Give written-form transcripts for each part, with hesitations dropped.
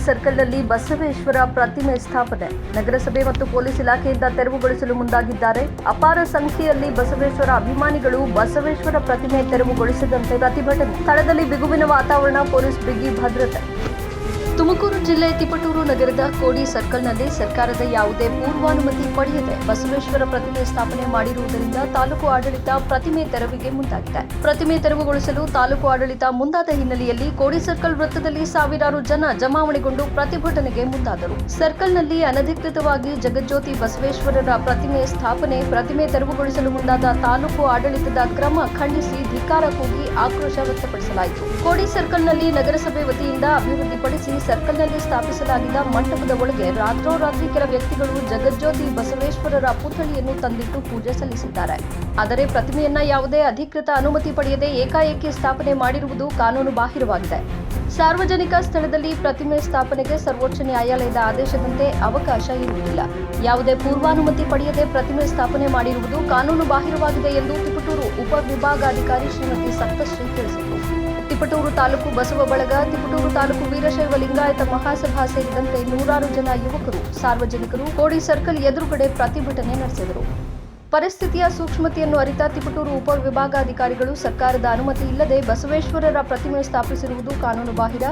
ಸರ್ಕಲ್ನಲ್ಲಿ ಬಸವೇಶ್ವರ ಪ್ರತಿಮೆ ಸ್ಥಾಪನೆ. ನಗರಸಭೆ ಮತ್ತು ಪೊಲೀಸ್ ಇಲಾಖೆಯಿಂದ ತೆರವುಗೊಳಿಸಲು ಮುಂದಾಗಿದ್ದಾರೆ. ಅಪಾರ ಸಂಖ್ಯೆಯಲ್ಲಿ ಬಸವೇಶ್ವರ ಅಭಿಮಾನಿಗಳು ಬಸವೇಶ್ವರ ಪ್ರತಿಮೆ ತೆರವುಗೊಳಿಸದಂತೆ ಪ್ರತಿಭಟನೆ. ಸ್ಥಳದಲ್ಲಿ ಬಿಗುವಿನ ವಾತಾವರಣ, ಪೊಲೀಸ್ ಬಿಗಿ ಭದ್ರತೆ. ತುಮಕೂರು ಜಿಲ್ಲೆ ತಿಪಟೂರು ನಗರದ ಕೋಡಿ ಸರ್ಕಲ್ನಲ್ಲಿ ಸರ್ಕಾರದ ಯಾವುದೇ ಪೂರ್ವಾನುಮತಿ ಪಡೆಯದೆ ಬಸವೇಶ್ವರ ಪ್ರತಿಮೆ ಸ್ಥಾಪನೆ ಮಾಡಿರುವುದರಿಂದ ತಾಲೂಕು ಆಡಳಿತ ಪ್ರತಿಮೆ ತೆರವಿಗೆ ಮುಂದಾಗಿದೆ. ಪ್ರತಿಮೆ ತೆರವುಗೊಳಿಸಲು ತಾಲೂಕು ಆಡಳಿತ ಮುಂದಾದ ಹಿನ್ನೆಲೆಯಲ್ಲಿ ಕೋಡಿ ಸರ್ಕಲ್ ವೃತ್ತದಲ್ಲಿ ಸಾವಿರಾರು ಜನ ಜಮಾವಣೆಗೊಂಡು ಪ್ರತಿಭಟನೆಗೆ ಮುಂದಾದರು. ಸರ್ಕಲ್ನಲ್ಲಿ ಅನಧಿಕೃತವಾಗಿ ಜಗಜ್ಯೋತಿ ಬಸವೇಶ್ವರರ ಪ್ರತಿಮೆ ಸ್ಥಾಪನೆ, ಪ್ರತಿಮೆ ತೆರವುಗೊಳಿಸಲು ಮುಂದಾದ ತಾಲೂಕು ಆಡಳಿತದ ಕ್ರಮ ಖಂಡಿಸಿ ಧಿಕ್ಕಾರ ಕೂಗಿ ಆಕ್ರೋಶ ವ್ಯಕ್ತಪಡಿಸಲಾಯಿತು. ಕೋಡಿ ಸರ್ಕಲ್ನಲ್ಲಿ ನಗರಸಭೆ ವತಿಯಿಂದ ಅಭಿವೃದ್ಧಿಪಡಿಸಿ ಸರ್ಕಲ್ನಲ್ಲಿ ಸ್ಥಾಪಿಸಲಾಗಿದ್ದ ಮಂಟಪದ ಒಳಗೆ ರಾತ್ರೋರಾತ್ರಿ ಕೆಲ ವ್ಯಕ್ತಿಗಳು ಜಗಜ್ಯೋತಿ ಬಸವೇಶ್ವರರ ಪುತ್ಥಳಿಯನ್ನು ತಂದಿಟ್ಟು ಪೂಜೆ ಸಲ್ಲಿಸಿದ್ದಾರೆ. ಆದರೆ ಪ್ರತಿಮೆಯನ್ನ ಯಾವುದೇ ಅಧಿಕೃತ ಅನುಮತಿ ಪಡೆಯದೆ ಏಕಾಏಕಿ ಸ್ಥಾಪನೆ ಮಾಡಿರುವುದು ಕಾನೂನು ಬಾಹಿರವಾಗಿದೆ. ಸಾರ್ವಜನಿಕ ಸ್ಥಳದಲ್ಲಿ ಪ್ರತಿಮೆ ಸ್ಥಾಪನೆಗೆ ಸರ್ವೋಚ್ಚ ನ್ಯಾಯಾಲಯದ ಆದೇಶದಂತೆ ಅವಕಾಶ ಇರುವುದಿಲ್ಲ. ಯಾವುದೇ ಪೂರ್ವಾನುಮತಿ ಪಡೆಯದೆ ಪ್ರತಿಮೆ ಸ್ಥಾಪನೆ ಮಾಡಿರುವುದು ಕಾನೂನು ಬಾಹಿರವಾಗಿದೆ ಎಂದು ತಿಪಟೂರು ಉಪವಿಭಾಗಾಧಿಕಾರಿ ಶ್ರೀಮತಿ ಸಪ್ತಶ್ರೀ ತಿಳಿಸಿದರು. ತಿಪಟೂರು ತಾಲೂಕು ಬಸವ ಬಳಗ, ತಿಪಟೂರು ತಾಲೂಕು ವೀರಶೈವ ಲಿಂಗಾಯತ ಮಹಾಸಭಾ ಸೇರಿದಂತೆ ನೂರಾರು ಜನ ಯುವಕರು, ಸಾರ್ವಜನಿಕರು ಕೋಡಿ ಸರ್ಕಲ್ ಎದುರುಗಡೆ ಪ್ರತಿಭಟನೆ ನಡೆಸಿದರು. ಪರಿಸ್ಥಿತಿಯ ಸೂಕ್ಷ್ಮತೆಯನ್ನು ಅರಿತ ತಿಪಟೂರು ಉಪವಿಭಾಗಾಧಿಕಾರಿಗಳು ಸರ್ಕಾರದ ಅನುಮತಿ ಇಲ್ಲದೆ ಬಸವೇಶ್ವರರ ಪ್ರತಿಮೆ ಸ್ಥಾಪಿಸಿರುವುದು ಕಾನೂನು ಬಾಹಿರ.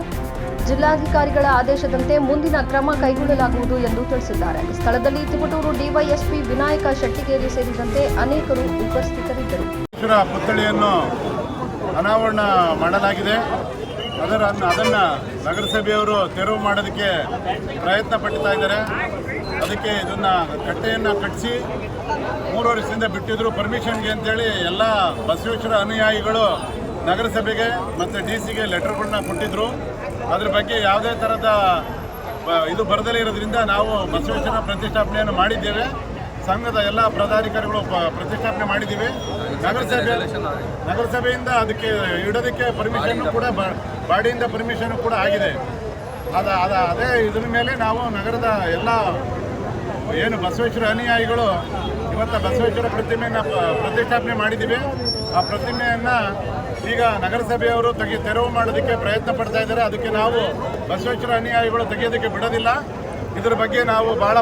ಜಿಲ್ಲಾಧಿಕಾರಿಗಳ ಆದೇಶದಂತೆ ಮುಂದಿನ ಕ್ರಮ ಕೈಗೊಳ್ಳಲಾಗುವುದು ಎಂದು ತಿಳಿಸಿದ್ದಾರೆ. ಸ್ಥಳದಲ್ಲಿ ತಿಪಟೂರು ಡಿವೈಎಸ್ಪಿ ವಿನಾಯಕ ಶೆಟ್ಟಿಗೇರಿ ಸೇರಿದಂತೆ ಅನೇಕರು ಉಪಸ್ಥಿತರಿದ್ದರು. ಪುತ್ಥಳಿಯನ್ನು ಅನಾವರಣ ಮಾಡಲಾಗಿದೆ. ಅದನ್ನು ನಗರಸಭೆಯವರು ತೆರವು ಮಾಡೋದಕ್ಕೆ ಪ್ರಯತ್ನ ಪಡ್ತಾ ಇದ್ದಾರೆ. ಅದಕ್ಕೆ ಇದನ್ನು ಕಟ್ಟೆಯನ್ನು ಕಟ್ಟಿಸಿ 3 ವರ್ಷದಿಂದ ಬಿಟ್ಟಿದ್ರು ಪರ್ಮಿಷನ್ಗೆ ಅಂತೇಳಿ ಎಲ್ಲ ಬಸವೇಶ್ವರ ಅನುಯಾಯಿಗಳು ನಗರಸಭೆಗೆ ಮತ್ತು ಡಿಸಿಗೆ ಲೆಟರ್ಗಳನ್ನ ಕೊಟ್ಟಿದ್ರು. ಅದ್ರ ಬಗ್ಗೆ ಯಾವುದೇ ಥರದ ಇದು ಬರದಲೇ ಇರೋದ್ರಿಂದ ನಾವು ಬಸವೇಶ್ವರ ಪ್ರತಿಷ್ಠಾಪನೆಯನ್ನು ಮಾಡಿದ್ದೇವೆ. ಸಂಘದ ಎಲ್ಲ ಪದಾಧಿಕಾರಿಗಳು ಪ್ರತಿಷ್ಠಾಪನೆ ಮಾಡಿದ್ದೀವಿ. ನಗರಸಭೆಯಿಂದ ಅದಕ್ಕೆ ಇಡೋದಕ್ಕೆ ಪರ್ಮಿಷನ್ ಕೂಡ ಬಾಡಿಯಿಂದ ಪರ್ಮಿಷನ್ ಕೂಡ ಆಗಿದೆ. ಅದೇ ಇದ್ರ ಮೇಲೆ ನಾವು ನಗರದ ಎಲ್ಲ ಏನು ಬಸವೇಶ್ವರ ಅನುಯಾಯಿಗಳು ಇವತ್ತು ಬಸವೇಶ್ವರ ಪ್ರತಿಮೆಯನ್ನು ಪ್ರತಿಷ್ಠಾಪನೆ ಮಾಡಿದ್ದೀವಿ. ಆ ಪ್ರತಿಮೆಯನ್ನು ಈಗ ನಗರಸಭೆಯವರು ತೆರವು ಮಾಡೋದಕ್ಕೆ ಪ್ರಯತ್ನ ಪಡ್ತಾ ಇದ್ದಾರೆ. ಅದಕ್ಕೆ ನಾವು ಬಸವೇಶ್ವರ ಅನುಯಾಯಿಗಳು ತೆಗೆಯೋದಕ್ಕೆ ಬಿಡೋದಿಲ್ಲ. ಇದ್ರ ಬಗ್ಗೆ ನಾವು ಭಾಳ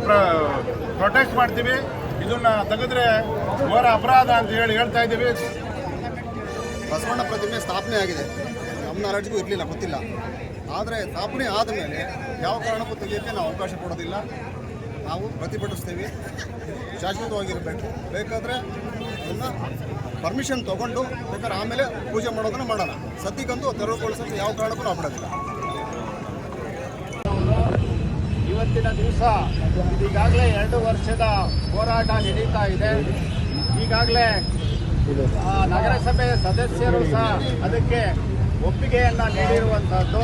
ಪ್ರೊಟೆಸ್ಟ್ ಮಾಡ್ತೀವಿ. ಇದನ್ನು ತೆಗೆದ್ರೆ ಘೋರ ಅಪರಾಧ ಅಂತ ಹೇಳ್ತಾ ಇದ್ದೀವಿ. ಬಸವಣ್ಣ ಪ್ರತಿಮೆ ಸ್ಥಾಪನೆ ಆಗಿದೆ, ನಮ್ಮ ನಾಲೆಡ್ಜ್ಗೂ ಇರಲಿಲ್ಲ, ಗೊತ್ತಿಲ್ಲ. ಆದರೆ ಸ್ಥಾಪನೆ ಆದಮೇಲೆ ಯಾವ ಕಾರಣಕ್ಕೂ ತೆಗೆಯೋಕ್ಕೆ ನಾವು ಅವಕಾಶ ಕೊಡೋದಿಲ್ಲ. ನಾವು ಪ್ರತಿಭಟಿಸ್ತೀವಿ. ಶಾಶ್ವತವಾಗಿರಬೇಕು. ಬೇಕಾದರೆ ಅದನ್ನು ಪರ್ಮಿಷನ್ ತೊಗೊಂಡು ಬೇಕಾದ್ರೆ ಆಮೇಲೆ ಪೂಜೆ ಮಾಡೋದನ್ನು ಮಾಡೋಣ. ಸದ್ಯಕ್ಕಂತೂ ತೆರವುಗೊಳಿಸೋಕ್ಕೆ ಯಾವ ಕಾರಣಕ್ಕೂ ನಾವು ಬಿಡೋದಿಲ್ಲ. ಇವತ್ತಿನ ದಿವಸ ಈಗಾಗಲೇ 2 ವರ್ಷದ ಹೋರಾಟ ನಡೀತಾ ಇದೆ. ಈಗಾಗಲೇ ನಗರಸಭೆ ಸದಸ್ಯರು ಸಹ ಅದಕ್ಕೆ ಒಪ್ಪಿಗೆಯನ್ನು ನೀಡಿರುವಂಥದ್ದು.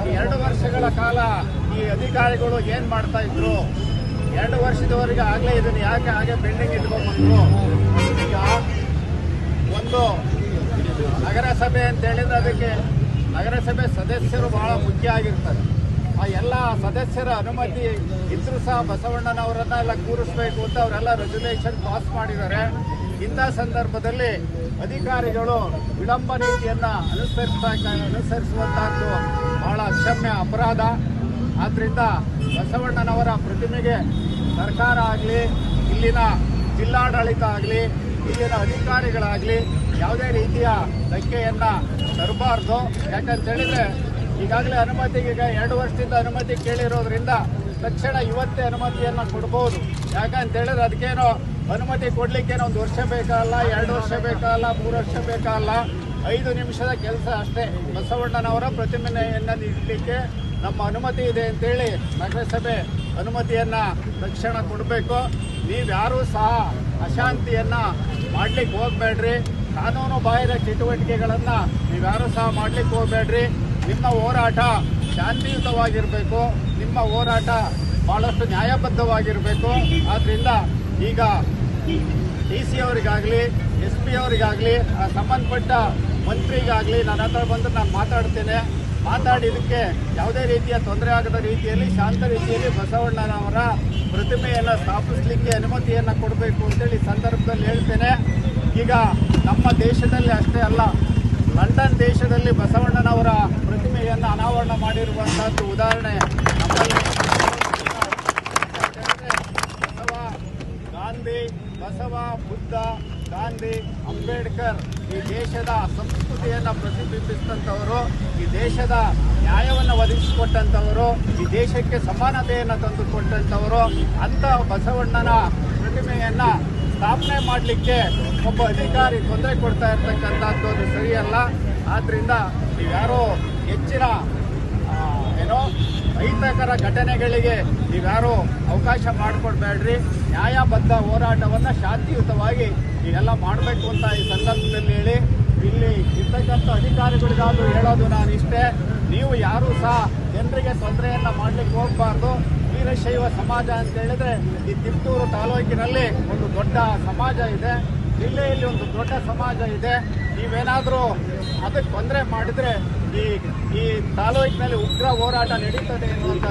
ಈ 2 ವರ್ಷಗಳ ಕಾಲ ಈ ಅಧಿಕಾರಿಗಳು ಏನು ಮಾಡ್ತಾ ಇದ್ರು, 2 ವರ್ಷದವರೆಗೆ ಆಗಲೇ ಇದನ್ನು ಯಾಕೆ ಹಾಗೆ ಪೆಂಡಿಂಗ್ ಇಟ್ಕೊಂಡ್ಬಂದ್ರು. ಈಗ ಒಂದು ನಗರಸಭೆ ಅಂತ ಹೇಳಿದ್ರೆ ಅದಕ್ಕೆ ನಗರಸಭೆ ಸದಸ್ಯರು ಬಹಳ ಮುಖ್ಯ ಆಗಿರ್ತಾರೆ. ಆ ಎಲ್ಲ ಸದಸ್ಯರ ಅನುಮತಿ ಇದ್ರೂ ಸಹ ಬಸವಣ್ಣನವರನ್ನ ಎಲ್ಲ ಕೂರಿಸ್ಬೇಕು ಅಂತ ಅವರೆಲ್ಲ ರೆಸಲ್ಯೂಷನ್ ಪಾಸ್ ಮಾಡಿದ್ದಾರೆ. ಇಂಥ ಸಂದರ್ಭದಲ್ಲಿ ಅಧಿಕಾರಿಗಳು ವಿಳಂಬ ನೀತಿಯನ್ನು ಅನುಸರಿಸುವಂತಹದ್ದು ಬಹಳ ಅಕ್ಷಮ್ಯ ಅಪರಾಧ. ಆದ್ದರಿಂದ ಬಸವಣ್ಣನವರ ಪ್ರತಿಮೆಗೆ ಸರ್ಕಾರ ಆಗಲಿ, ಇಲ್ಲಿನ ಜಿಲ್ಲಾಡಳಿತ ಆಗಲಿ, ಇಲ್ಲಿನ ಅಧಿಕಾರಿಗಳಾಗಲಿ ಯಾವುದೇ ರೀತಿಯ ಧಕ್ಕೆಯನ್ನು ತರಬಾರ್ದು. ಯಾಕಂತೇಳಿದರೆ ಈಗಾಗಲೇ ಅನುಮತಿಗೆ 2 ವರ್ಷದಿಂದ ಅನುಮತಿ ಕೇಳಿರೋದ್ರಿಂದ ತಕ್ಷಣ ಇವತ್ತೇ ಅನುಮತಿಯನ್ನು ಕೊಡ್ಬೋದು. ಯಾಕಂತೇಳಿದ್ರೆ ಅದಕ್ಕೇನೋ ಅನುಮತಿ ಕೊಡಲಿಕ್ಕೇನೋ 1 ವರ್ಷ ಬೇಕಾಗಲ್ಲ, 2 ವರ್ಷ ಬೇಕಾಗಲ್ಲ, 3 ವರ್ಷ ಬೇಕಾಗಲ್ಲ. 5 ನಿಮಿಷದ ಕೆಲಸ ಅಷ್ಟೇ. ಬಸವಣ್ಣನವರ ಪ್ರತಿಮೆಯನ್ನು ಇಡಲಿಕ್ಕೆ ನಮ್ಮ ಅನುಮತಿ ಇದೆ ಅಂತೇಳಿ ನಗರಸಭೆ ಅನುಮತಿಯನ್ನು ತಕ್ಷಣ ಕೊಡಬೇಕು. ನೀವ್ಯಾರೂ ಸಹ ಅಶಾಂತಿಯನ್ನು ಮಾಡಲಿಕ್ಕೆ ಹೋಗಬೇಡ್ರಿ. ಕಾನೂನು ಬಾಹಿರ ಚಟುವಟಿಕೆಗಳನ್ನು ನೀವ್ಯಾರೂ ಸಹ ಮಾಡಲಿಕ್ಕೆ ಹೋಗಬೇಡ್ರಿ. ನಿಮ್ಮ ಹೋರಾಟ ಶಾಂತಿಯುತವಾಗಿರಬೇಕು. ನಿಮ್ಮ ಹೋರಾಟ ಭಾಳಷ್ಟು ನ್ಯಾಯಬದ್ಧವಾಗಿರಬೇಕು. ಆದ್ದರಿಂದ ಈಗ DC ಅವರಿಗಾಗಲಿ, SP ಅವರಿಗಾಗಲಿ, ಸಂಬಂಧಪಟ್ಟ ಮಂತ್ರಿಗಾಗಲಿ ನನ್ನ ಹತ್ರ ಬಂದು ನಾನು ಮಾತಾಡಿದ್ದಕ್ಕೆ ಯಾವುದೇ ರೀತಿಯ ತೊಂದರೆ ಆಗದ ರೀತಿಯಲ್ಲಿ ಶಾಂತ ರೀತಿಯಲ್ಲಿ ಬಸವಣ್ಣನವರ ಪ್ರತಿಮೆಯನ್ನು ಸ್ಥಾಪಿಸಲಿಕ್ಕೆ ಅನುಮತಿಯನ್ನು ಕೊಡಬೇಕು ಅಂತೇಳಿ ಸಂದರ್ಭದಲ್ಲಿ ಹೇಳ್ತೇನೆ. ಈಗ ನಮ್ಮ ದೇಶದಲ್ಲಿ ಅಷ್ಟೇ ಅಲ್ಲ, ಲಂಡನ್ ದೇಶದಲ್ಲಿ ಬಸವಣ್ಣನವರ ಪ್ರತಿಮೆಯನ್ನು ಅನಾವರಣ ಮಾಡಿರುವಂಥದ್ದು ಉದಾಹರಣೆ ನಮ್ಮ ಬಸವ, ಬುದ್ಧ, ಗಾಂಧಿ, ಅಂಬೇಡ್ಕರ್ ಈ ದೇಶದ ಸಂಸ್ಕೃತಿಯನ್ನು ಪ್ರತಿಬಿಂಬಿಸಿದಂಥವರು, ಈ ದೇಶದ ನ್ಯಾಯವನ್ನು ಒದಗಿಸಿಕೊಟ್ಟಂಥವರು, ಈ ದೇಶಕ್ಕೆ ಸಮಾನತೆಯನ್ನು ತಂದುಕೊಟ್ಟಂಥವರು. ಅಂಥ ಬಸವಣ್ಣನ ಪ್ರತಿಮೆಯನ್ನು ಸ್ಥಾಪನೆ ಮಾಡಲಿಕ್ಕೆ ಒಬ್ಬ ಅಧಿಕಾರಿ ತೊಂದರೆ ಕೊಡ್ತಾ ಇರ್ತಕ್ಕಂಥದ್ದು ಅದು ಸರಿಯಲ್ಲ. ಆದ್ದರಿಂದ ನೀವ್ಯಾರೋ ಹೆಚ್ಚಿನ ಅಹಿತಕರ ಘಟನೆಗಳಿಗೆ ನೀವ್ಯಾರು ಅವಕಾಶ ಮಾಡಿಕೊಡ್ಬೇಡ್ರಿ. ನ್ಯಾಯಬದ್ಧ ಹೋರಾಟವನ್ನು ಶಾಂತಿಯುತವಾಗಿ ನೀವೆಲ್ಲ ಮಾಡಬೇಕು ಅಂತ ಈ ಸಂದರ್ಭದಲ್ಲಿ ಹೇಳಿ, ಇಲ್ಲಿ ಇರ್ತಕ್ಕಂಥ ಅಧಿಕಾರಿಗಳಿಗಾದರೂ ಹೇಳೋದು ನಾನು ಇಷ್ಟೇ, ನೀವು ಯಾರೂ ಸಹ ಜನರಿಗೆ ತೊಂದರೆಯನ್ನು ಮಾಡಲಿಕ್ಕೆ ಹೋಗಬಾರ್ದು. ವೀರಶೈವ ಸಮಾಜ ಅಂತ ಹೇಳಿದ್ರೆ ಈ ತಿಪ್ಟೂರು ತಾಲೂಕಿನಲ್ಲಿ ಒಂದು ದೊಡ್ಡ ಸಮಾಜ ಇದೆ, ಜಿಲ್ಲೆಯಲ್ಲಿ ಒಂದು ದೊಡ್ಡ ಸಮಾಜ ಇದೆ. ನೀವೇನಾದರೂ ಅದಕ್ಕೆ ತೊಂದರೆ ಮಾಡಿದರೆ ಈ ತಾಲೂಕಿನಲ್ಲಿ ಉಗ್ರ ಹೋರಾಟ ನಡೀತದೆ ಎನ್ನುವಂಥ